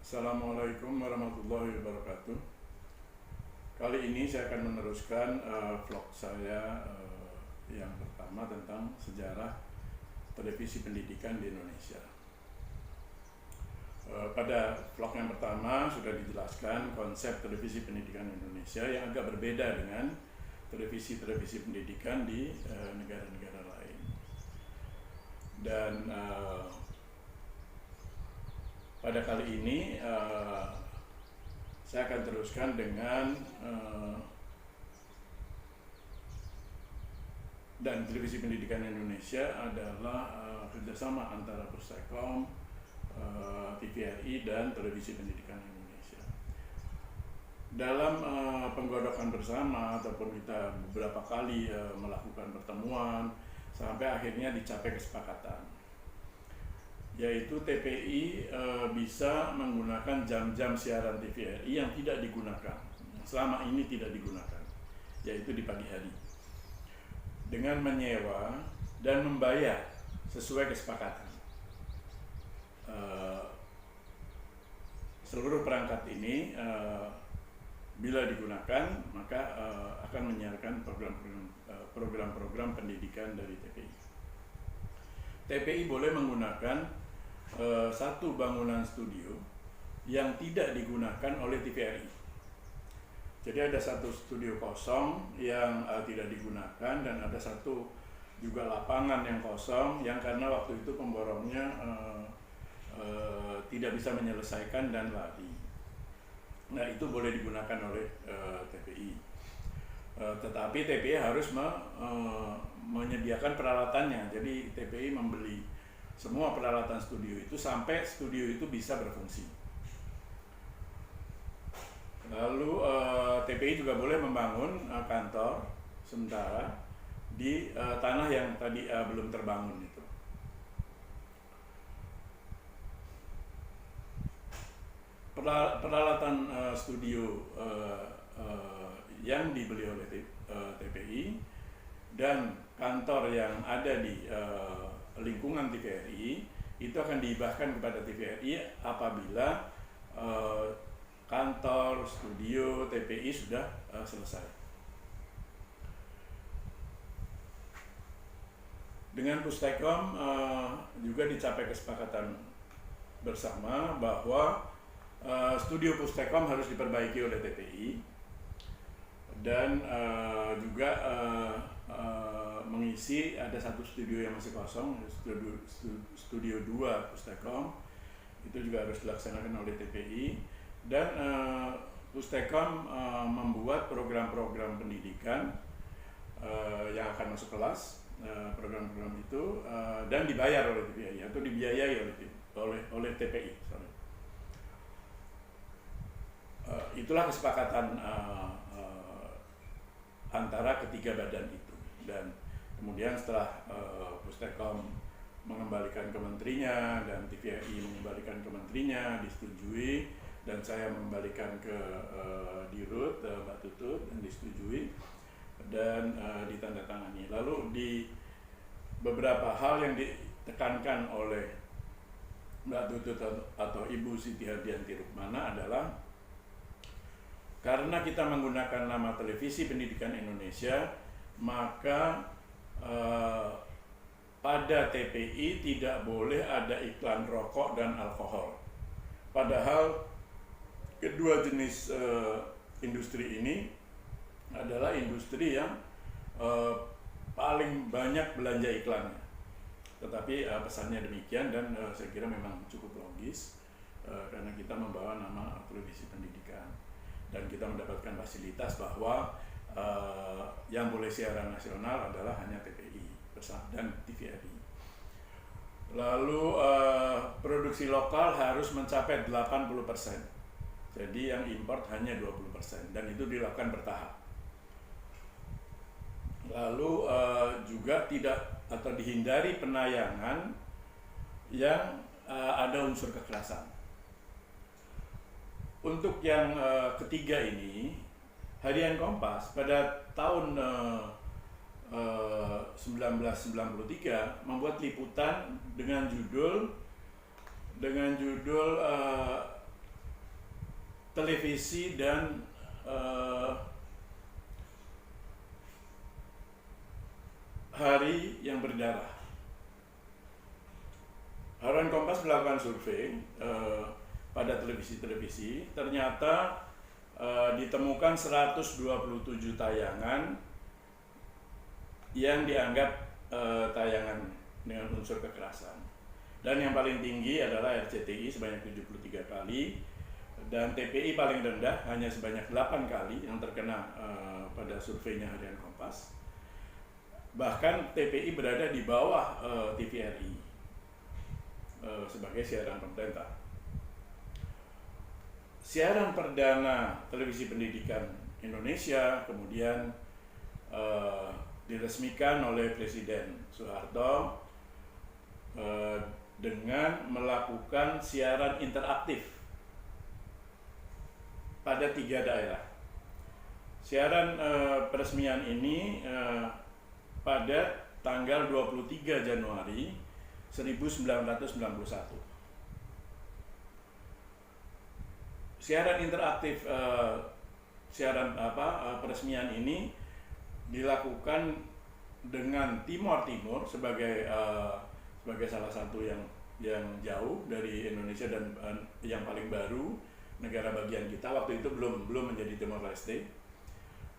Assalamualaikum warahmatullahi wabarakatuh. Kali ini saya akan meneruskan vlog saya yang pertama tentang sejarah televisi pendidikan di Indonesia. Pada vlog yang pertama sudah dijelaskan konsep televisi pendidikan Indonesia yang agak berbeda dengan televisi-televisi pendidikan di negara-negara lain. Dan pada kali ini saya akan teruskan dengan dan televisi pendidikan Indonesia adalah kerjasama antara Pustekom, TVRI dan televisi pendidikan Indonesia. Dalam penggodokan bersama ataupun kita beberapa kali melakukan pertemuan sampai akhirnya dicapai kesepakatan, yaitu TPI bisa menggunakan jam-jam siaran TVRI yang tidak digunakan, selama ini tidak digunakan, yaitu di pagi hari, dengan menyewa dan membayar sesuai kesepakatan. Seluruh perangkat ini bila digunakan maka akan menyiarkan program-program pendidikan dari TPI. TPI boleh menggunakan satu bangunan studio yang tidak digunakan oleh TVRI. Jadi ada satu studio kosong yang tidak digunakan dan ada satu juga lapangan yang kosong yang karena waktu itu pemborongnya tidak bisa menyelesaikan dan lari. Nah, itu boleh digunakan oleh TPI. Tetapi TPI harus menyediakan peralatannya. Jadi TPI membeli semua peralatan studio itu sampai studio itu bisa berfungsi. Lalu TPI juga boleh membangun kantor sementara di tanah yang tadi belum terbangun itu. Peralatan studio yang dibeli oleh TPI dan kantor yang ada di lingkungan TVRI itu akan dihibahkan kepada TVRI apabila kantor studio TPI sudah selesai. Dengan Pustekom juga dicapai kesepakatan bersama bahwa studio Pustekom harus diperbaiki oleh TPI dan juga mengisi ada satu studio yang masih kosong, studio 2 Pustekom, itu juga harus dilaksanakan oleh TPI dan Pustekom membuat program-program pendidikan yang akan masuk kelas, program-program itu dan dibayar oleh TPI atau dibiayai oleh TPI. Itulah kesepakatan antara ketiga badan itu. Dan kemudian setelah Pustekom mengembalikan ke menterinya dan TVRI mengembalikan ke menterinya, disetujui, dan saya mengembalikan ke Dirut, Mbak Tutut, dan disetujui dan ditandatangani. Lalu di beberapa hal yang ditekankan oleh Mbak Tutut atau Ibu Siti Hardianti Rukmana adalah karena kita menggunakan nama Televisi Pendidikan Indonesia, maka pada TPI tidak boleh ada iklan rokok dan alkohol. Padahal kedua jenis industri ini adalah industri yang paling banyak belanja iklannya. Tetapi pesannya demikian dan saya kira memang cukup logis karena kita membawa nama Televisi Pendidikan dan kita mendapatkan fasilitas bahwa yang boleh siaran nasional adalah hanya TPI dan TVRI. Lalu produksi lokal harus mencapai 80%. Jadi yang import hanya 20% dan itu dilakukan bertahap. Lalu juga tidak atau dihindari penayangan yang ada unsur kekerasan. Untuk yang ketiga ini, Harian Kompas pada tahun 1993 membuat liputan dengan judul televisi dan hari yang berdarah. Harian Kompas melakukan survei pada televisi-televisi, ternyata ditemukan 127 tayangan yang dianggap tayangan dengan unsur kekerasan. Dan yang paling tinggi adalah RCTI sebanyak 73 kali, dan TPI paling rendah hanya sebanyak 8 kali yang terkena pada surveinya Harian Kompas. Bahkan TPI berada di bawah TVRI sebagai siaran pemerintah. Siaran perdana televisi pendidikan Indonesia kemudian diresmikan oleh Presiden Soeharto dengan melakukan siaran interaktif pada 3 daerah. Siaran peresmian ini pada tanggal 23 Januari 1991. Siaran interaktif peresmian ini dilakukan dengan Timor sebagai salah satu yang jauh dari Indonesia dan yang paling baru negara bagian kita waktu itu belum menjadi Timor Leste,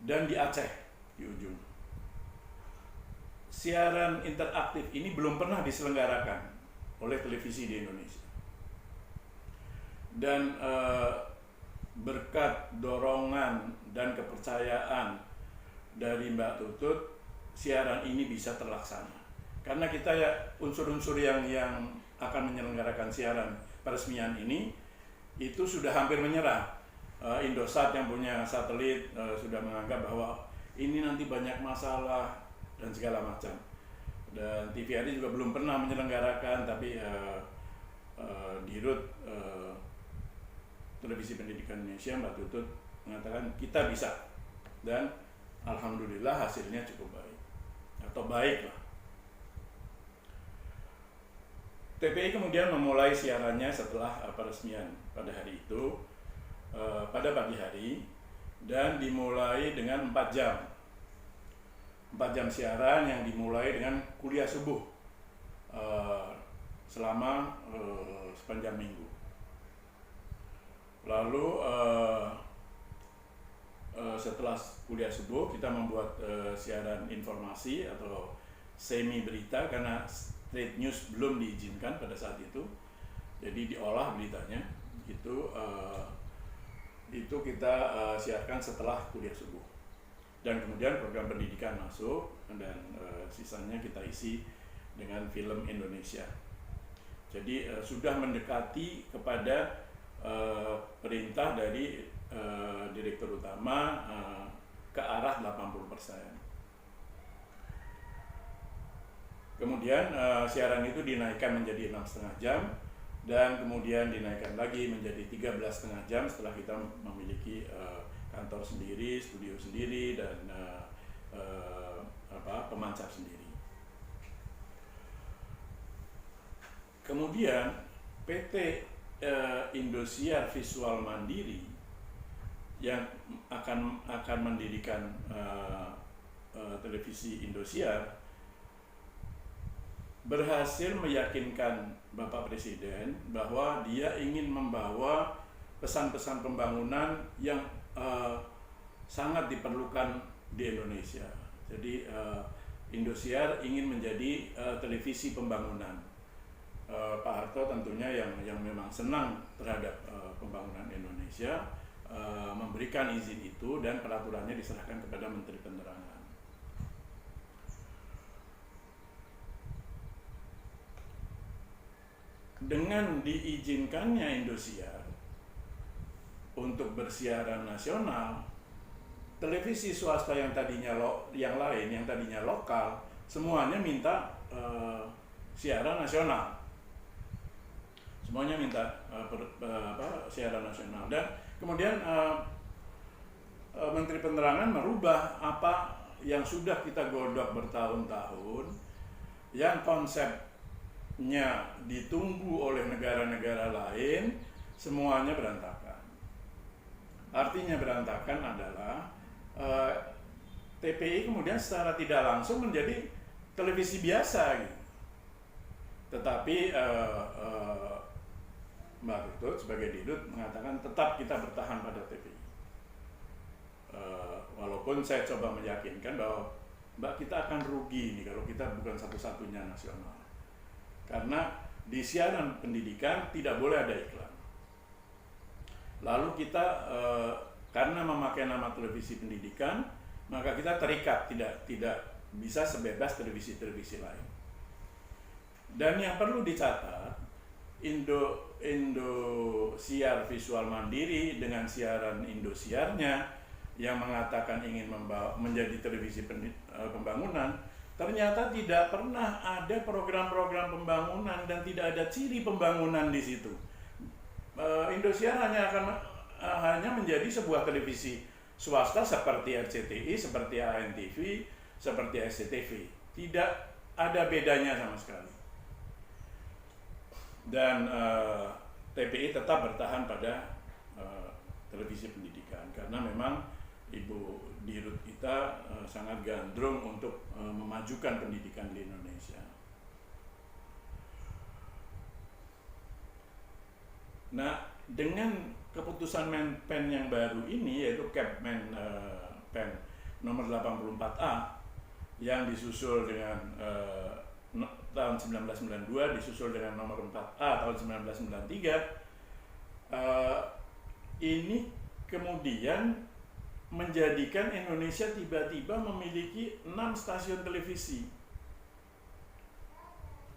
dan di Aceh di ujung. Siaran interaktif ini belum pernah diselenggarakan oleh televisi di Indonesia. Dan berkat dorongan dan kepercayaan dari Mbak Tutut, siaran ini bisa terlaksana. Karena kita ya unsur-unsur yang akan menyelenggarakan siaran peresmian ini itu sudah hampir menyerah. Indosat yang punya satelit sudah menganggap bahwa ini nanti banyak masalah dan segala macam. Dan TVRI juga belum pernah menyelenggarakan, tapi Dirut Televisi Pendidikan Indonesia, Mbak Tutut, mengatakan kita bisa, dan alhamdulillah hasilnya cukup baik atau baik lah. TPI kemudian memulai siarannya setelah peresmian pada hari itu, pada pagi hari, dan dimulai dengan 4 jam. 4 jam siaran yang dimulai dengan kuliah subuh selama sepanjang minggu. Lalu setelah kuliah subuh kita membuat siaran informasi atau semi berita, karena straight news belum diizinkan pada saat itu. Jadi diolah beritanya itu kita siarkan setelah kuliah subuh. Dan kemudian program pendidikan masuk, dan sisanya kita isi dengan film Indonesia. Jadi sudah mendekati kepada perintah dari Direktur Utama ke arah 80%. Kemudian siaran itu dinaikkan menjadi 6,5 jam, dan kemudian dinaikkan lagi menjadi 13,5 jam setelah kita memiliki kantor sendiri, studio sendiri, dan pemancar sendiri. Kemudian PT Indosiar Visual Mandiri yang akan mendirikan televisi Indosiar berhasil meyakinkan Bapak Presiden bahwa dia ingin membawa pesan-pesan pembangunan yang sangat diperlukan di Indonesia. Jadi Indosiar ingin menjadi televisi pembangunan. Pak Harto tentunya yang memang senang terhadap pembangunan Indonesia memberikan izin itu, dan peraturannya diserahkan kepada Menteri Penerangan. Dengan diizinkannya Indosiar untuk bersiaran nasional, televisi swasta yang tadinya lokal semuanya minta siaran nasional. Semuanya minta siaran nasional. Dan kemudian Menteri Penerangan merubah apa yang sudah kita godok bertahun-tahun, yang konsepnya ditunggu oleh negara-negara lain, semuanya berantakan. Artinya berantakan adalah TPI kemudian secara tidak langsung menjadi televisi biasa gitu. Tetapi Mbak Tutut sebagai Dirut mengatakan tetap kita bertahan pada TPI. Walaupun saya coba meyakinkan bahwa Mbak, kita akan rugi nih kalau kita bukan satu-satunya nasional. Karena di siaran pendidikan tidak boleh ada iklan. Lalu kita karena memakai nama televisi pendidikan, maka kita terikat, tidak bisa sebebas televisi-televisi lain. Dan yang perlu dicatat, Indosiar Visual Mandiri dengan siaran Indosiarnya yang mengatakan ingin menjadi televisi pembangunan, ternyata tidak pernah ada program-program pembangunan dan tidak ada ciri pembangunan di situ. Indosiar hanya menjadi sebuah televisi swasta seperti RCTI, seperti ANTV, seperti SCTV. Tidak ada bedanya sama sekali. Dan TPI tetap bertahan pada televisi pendidikan karena memang Ibu Dirut kita sangat gandrung untuk memajukan pendidikan di Indonesia. Nah, dengan keputusan Menpen yang baru ini, yaitu Kepmen Pen nomor 84A yang disusul dengan tahun 1992, disusul dengan nomor 4A tahun 1993, ini kemudian menjadikan Indonesia tiba-tiba memiliki 6 stasiun televisi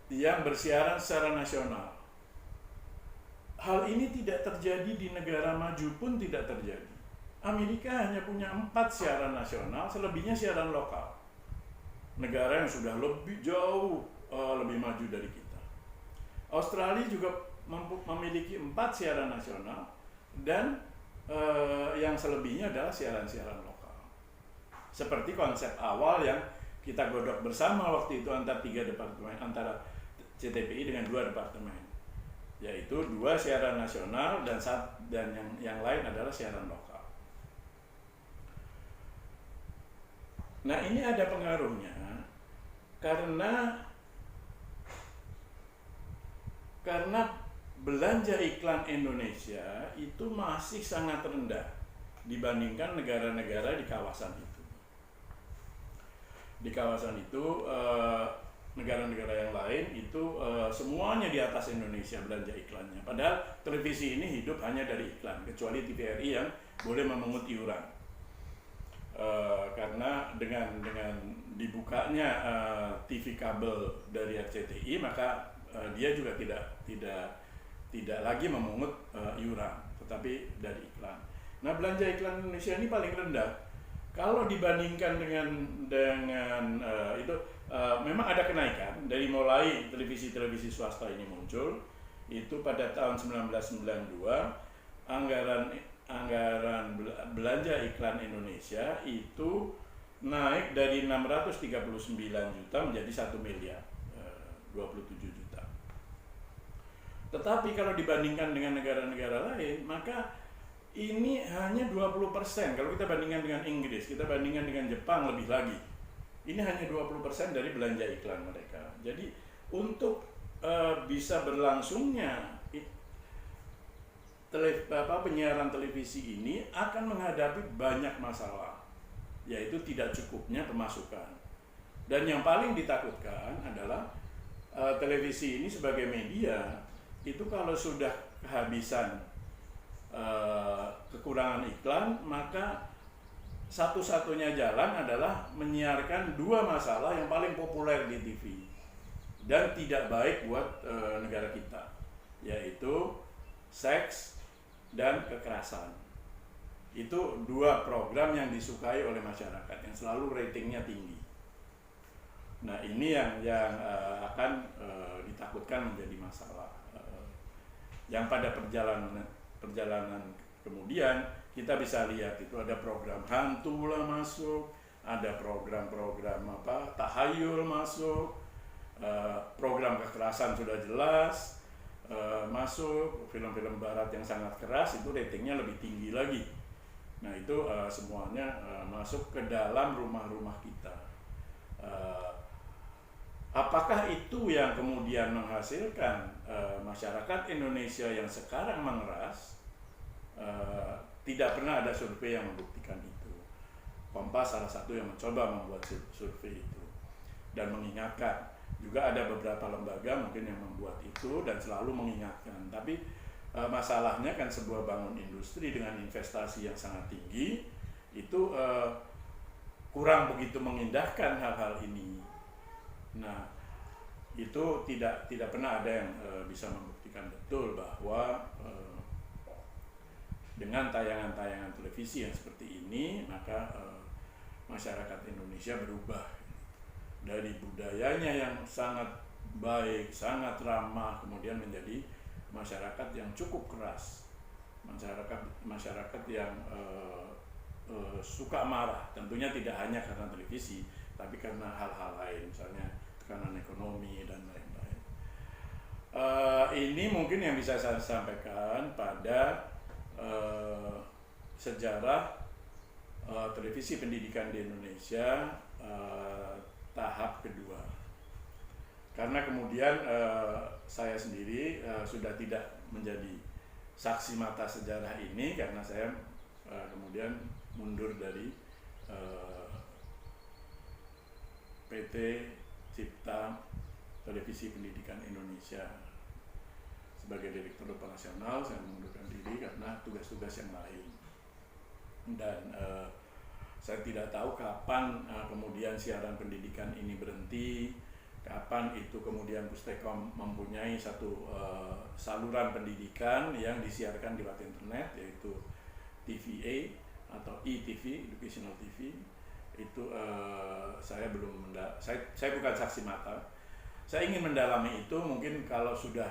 yang bersiaran secara nasional. Hal ini tidak terjadi di negara maju pun tidak terjadi. Amerika hanya punya 4 siaran nasional, selebihnya siaran lokal. Negara yang sudah lebih jauh lebih maju dari kita. Australia juga memiliki 4 siaran nasional dan yang selebihnya adalah siaran-siaran lokal. Seperti konsep awal yang kita godok bersama waktu itu antara 3 departemen, antara CTPI dengan 2 departemen, yaitu 2 siaran nasional dan yang lain adalah siaran lokal. Nah, ini ada pengaruhnya karena belanja iklan Indonesia itu masih sangat rendah dibandingkan negara-negara di kawasan itu. Di kawasan itu negara-negara yang lain itu semuanya di atas Indonesia belanja iklannya. Padahal televisi ini hidup hanya dari iklan, kecuali TVRI yang boleh memungut iuran. Karena dengan dibukanya TV kabel dari RCTI, maka dia juga tidak lagi memungut iuran, tetapi dari iklan. Nah, belanja iklan Indonesia ini paling rendah. Kalau dibandingkan dengan itu, memang ada kenaikan dari mulai televisi swasta ini muncul. Itu pada tahun 1992 anggaran belanja iklan Indonesia itu naik dari 639 juta menjadi 1 miliar 27 juta. Tetapi kalau dibandingkan dengan negara-negara lain, maka ini hanya 20%. Kalau kita bandingkan dengan Inggris, kita bandingkan dengan Jepang lebih lagi. Ini hanya 20% dari belanja iklan mereka. Jadi untuk bisa berlangsungnya penyiaran televisi ini akan menghadapi banyak masalah, yaitu tidak cukupnya pemasukan. Dan yang paling ditakutkan adalah televisi ini sebagai media itu kalau sudah kehabisan kekurangan iklan, maka satu-satunya jalan adalah menyiarkan 2 masalah yang paling populer di TV dan tidak baik buat negara kita, yaitu seks dan kekerasan. Itu 2 program yang disukai oleh masyarakat, yang selalu ratingnya tinggi. Nah, ini yang akan ditakutkan menjadi masalah. Yang pada perjalanan kemudian kita bisa lihat itu ada program hantu lah masuk, ada program-program tahayul masuk, program kekerasan sudah jelas masuk, film-film barat yang sangat keras itu ratingnya lebih tinggi lagi. Nah itu semuanya masuk ke dalam rumah-rumah kita. Apakah itu yang kemudian menghasilkan masyarakat Indonesia yang sekarang mengeras? Tidak pernah ada survei yang membuktikan itu. Kompas salah satu yang mencoba membuat survei itu dan mengingatkan. Juga ada beberapa lembaga mungkin yang membuat itu dan selalu mengingatkan. Tapi masalahnya kan sebuah bangun industri dengan investasi yang sangat tinggi itu kurang begitu mengindahkan hal-hal ini. Nah, itu tidak pernah ada yang bisa membuktikan betul bahwa dengan tayangan-tayangan televisi yang seperti ini, maka masyarakat Indonesia berubah dari budayanya yang sangat baik, sangat ramah, kemudian menjadi masyarakat yang cukup keras, masyarakat yang suka marah. Tentunya tidak hanya karena televisi, tapi karena hal-hal lain, misalnya tekanan ekonomi dan lain-lain. Ini mungkin yang bisa saya sampaikan pada sejarah televisi pendidikan di Indonesia tahap kedua. Karena kemudian saya sendiri sudah tidak menjadi saksi mata sejarah ini karena saya kemudian mundur dari PT Cipta Televisi Pendidikan Indonesia. Sebagai Direktur Operasional saya mengundurkan diri karena tugas-tugas yang lain. Dan saya tidak tahu kapan kemudian siaran pendidikan ini berhenti, kapan itu kemudian Pustekom mempunyai satu saluran pendidikan yang disiarkan di lewat internet, yaitu TVA atau ETV, Educational TV. Itu saya belum saya bukan saksi mata. Saya ingin mendalami itu, mungkin kalau sudah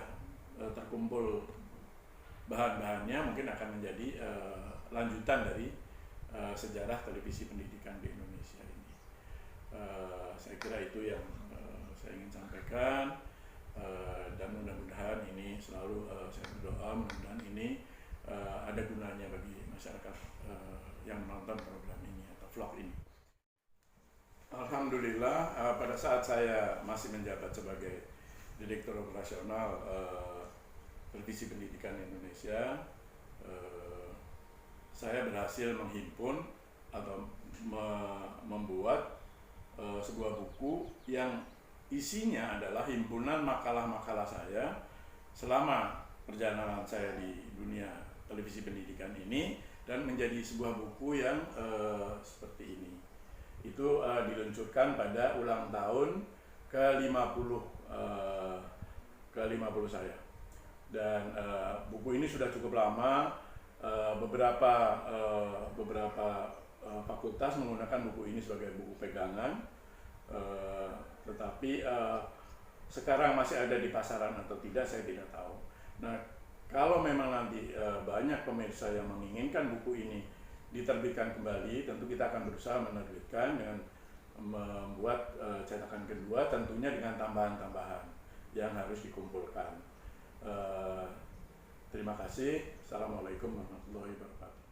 terkumpul bahan-bahannya mungkin akan menjadi lanjutan dari sejarah televisi pendidikan di Indonesia ini. Saya kira itu yang saya ingin sampaikan, dan mudah-mudahan ini selalu saya berdoa mudah-mudahan ini ada gunanya bagi masyarakat yang menonton program ini atau vlog ini. Alhamdulillah, pada saat saya masih menjabat sebagai Direktur Operasional Televisi Pendidikan Indonesia, saya berhasil menghimpun atau membuat sebuah buku yang isinya adalah himpunan makalah-makalah saya selama perjalanan saya di dunia televisi pendidikan ini, dan menjadi sebuah buku yang seperti ini. Itu diluncurkan pada ulang tahun ke-50 saya. Dan buku ini sudah cukup lama. Beberapa fakultas menggunakan buku ini sebagai buku pegangan, tetapi sekarang masih ada di pasaran atau tidak saya tidak tahu. Nah, kalau memang nanti banyak pemirsa yang menginginkan buku ini diterbitkan kembali, tentu kita akan berusaha menerbitkan dengan membuat cetakan kedua, tentunya dengan tambahan-tambahan yang harus dikumpulkan. Terima kasih. Assalamualaikum warahmatullahi wabarakatuh.